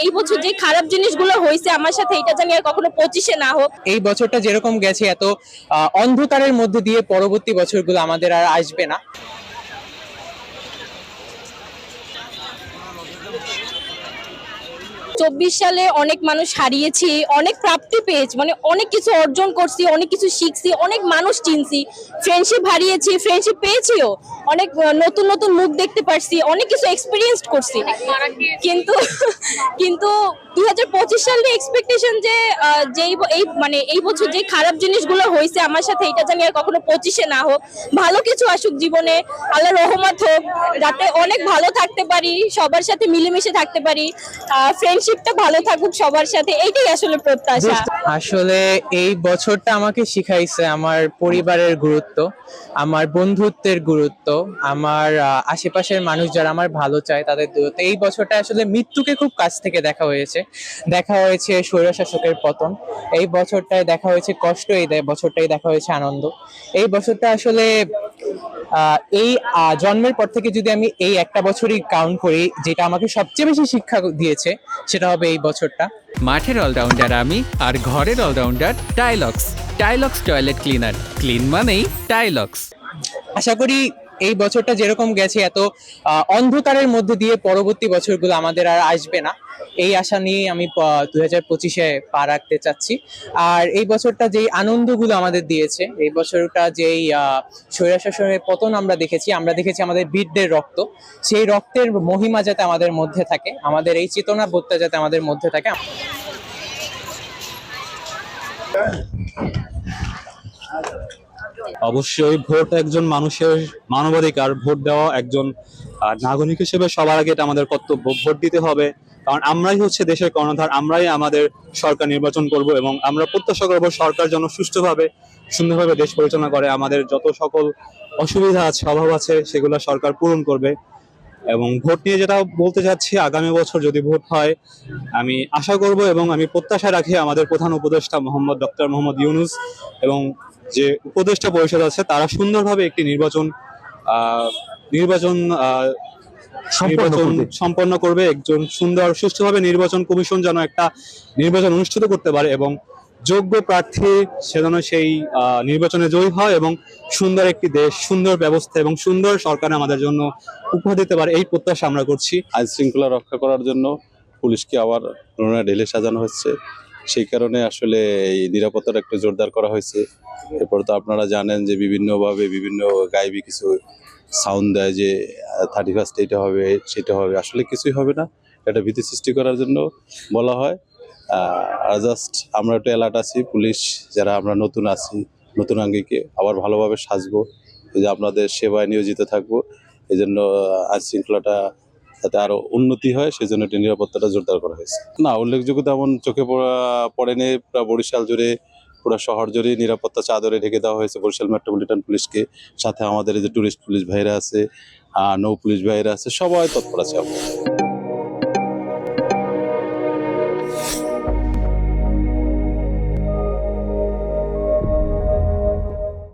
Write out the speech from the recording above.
এই বছর যে খারাপ জিনিসগুলো হয়েছে আমার সাথে, এটা জানি আর কখনো 25-এ না হোক। এই বছরটা যেরকম গেছে এত অন্ধকারের মধ্যে দিয়ে পরবর্তী বছরগুলো আমাদের আর আসবে না। 24 সালে অনেক মানুষ হারিয়েছি, অনেক প্রাপ্তি পেয়েছি, মানে অনেক কিছু অর্জন করছি, অনেক কিছু শিখছি, অনেক মানুষ চিনছি, ফ্রেন্ডশিপ হারিয়েছি, ফ্রেন্ডশিপ পেয়েছিও, অনেক নতুন নতুন মুখ দেখতে পারছি, অনেক কিছু এক্সপিরিয়েন্স করছি। কিন্তু কিন্তু 2025 সালে এক্সপেকটেশন যে এই বছর যে খারাপ জিনিসগুলো হয়েছে আমার সাথে, এটা জানি আর কখনো 25-এ না হোক। ভালো কিছু আসুক জীবনে, আল্লাহর রহমত হোক, যাতে অনেক ভালো থাকতে পারি, সবার সাথে মিলেমিশে থাকতে পারি, ফ্রেন্ডশিপটা ভালো থাকুক সবার সাথে, এইটাই আসলে প্রত্যাশা। আসলে এই বছরটা আমাকে শিখাইছে আমার পরিবারের গুরুত্ব, আমার বন্ধুত্বের গুরুত্ব, আমার আশেপাশের মানুষ যারা আমার ভালো চায় তাদের গুরুত্ব। এই বছরটা আসলে মৃত্যুকে খুব কাছ থেকে দেখা হয়েছে স্বৈরশাসকের পতন। এই বছরটায় দেখা হয়েছে কষ্ট, এই বছরটাই দেখা হয়েছে আনন্দ। এই বছরটা আসলে এই জন্মের পর থেকে যদি আমি এই একটা বছরই কাউন্ট করি, যেটা আমাকে সবচেয়ে বেশি শিক্ষা দিয়েছে সেটা হবে এই বছরটা। মাঠের অলরাউন্ডার আমি, আর ঘরের all rounder Tylox. Tylox toilet cleaner, clean মানেই টাইলক্স। আশা করি এই বছরটা যেরকম গেছে এত অন্ধকারের মধ্যে দিয়ে পরবর্তী বছরগুলো আমাদের আর আসবে না, এই আশা নিয়ে আমি 2025-এ পা রাখতে চাচ্ছি। আর এই বছরটা যেই আনন্দগুলো আমাদের দিয়েছে, এই বছরটা যেই স্বৈরশাসনের পতন আমরা দেখেছি আমাদের বীরদের রক্ত, সেই রক্তের মহিমা যাতে আমাদের মধ্যে থাকে, আমাদের এই চেতনা বোধটা যাতে আমাদের মধ্যে থাকে। অবশ্যই ভোট একজন মানুষের মানবাধিকার, ভোট দেওয়া একজন নাগরিক হিসেবে সবার আগে এটা আমাদের কর্তব্য, ভোট দিতে হবে। কারণ আমরাই হচ্ছে দেশের কর্ণধার, আমরাই আমাদের সরকার নির্বাচন করব এবং আমরা প্রত্যাশা করব সরকার যেন সুষ্ঠুভাবে সুন্দরভাবে দেশ পরিচালনা করে। আমাদের যত সকল অসুবিধা আছে, অভাব আছে, সেগুলো সরকার পূরণ করবে। এবং ভোট নিয়ে যেটা বলতে চাচ্ছি, আগামী বছর যদি ভোট হয়, আমি আশা করব এবং আমি প্রত্যাশা রাখি আমাদের প্রধান উপদেষ্টা ডক্টর মোহাম্মদ ইউনূস এবং যে উপদেষ্টা পরিষদ আছে তারা সুন্দরভাবে একটি নির্বাচন সম্পন্ন করবে। একজন সুন্দর সুষ্ঠুভাবে নির্বাচন কমিশন যেন একটা নির্বাচন অনুষ্ঠিত করতে পারে এবং যোগ্য প্রার্থী সে যেন সেই নির্বাচনে জয়ী হয় এবং সুন্দর একটি দেশ, সুন্দর ব্যবস্থা এবং সুন্দর সরকার আমাদের জন্য উপহার দিতে পারে, এই প্রত্যাশা আমরা করছি। আইন শৃঙ্খলা রক্ষা করার জন্য পুলিশকে আবার পুনরায় ঢেলে সাজানো হচ্ছে, সেই কারণে আসলে এই নিরাপত্তাটা একটু জোরদার করা হয়েছে। এরপর তো আপনারা জানেন যে বিভিন্নভাবে বিভিন্ন গাইবি কিছু সাউন্ড দেয় যে 31 এটা হবে সেটা হবে, আসলে কিছুই হবে না, এটা ভীতি সৃষ্টি করার জন্য বলা হয়। জাস্ট আমরা একটু অ্যালার্ট আছি, পুলিশ যারা আমরা নতুন আছি, নতুন আঙ্গিকে আবার ভালোভাবে সাজবো, এই যে আপনাদের সেবায় নিয়োজিত থাকবো, এই জন্য আইন শৃঙ্খলাটা যাতে আরো উন্নতি হয় সেই জন্য নিরাপত্তাটা জোরদার করা হয়েছে। না, উল্লেখযোগ্য তেমন চোখে পড়েনি, পুরো বরিশাল জুড়ে, পুরো শহর জুড়ে নিরাপত্তা চাদরে ঢেকে দেওয়া হয়েছে বরিশাল মেট্রোপলিটন পুলিশকে। সাথে আমাদের এই যে টুরিস্ট পুলিশ ভাইরা আছে, নৌ পুলিশ ভাইরা আছে, সবাই তৎপর আছে।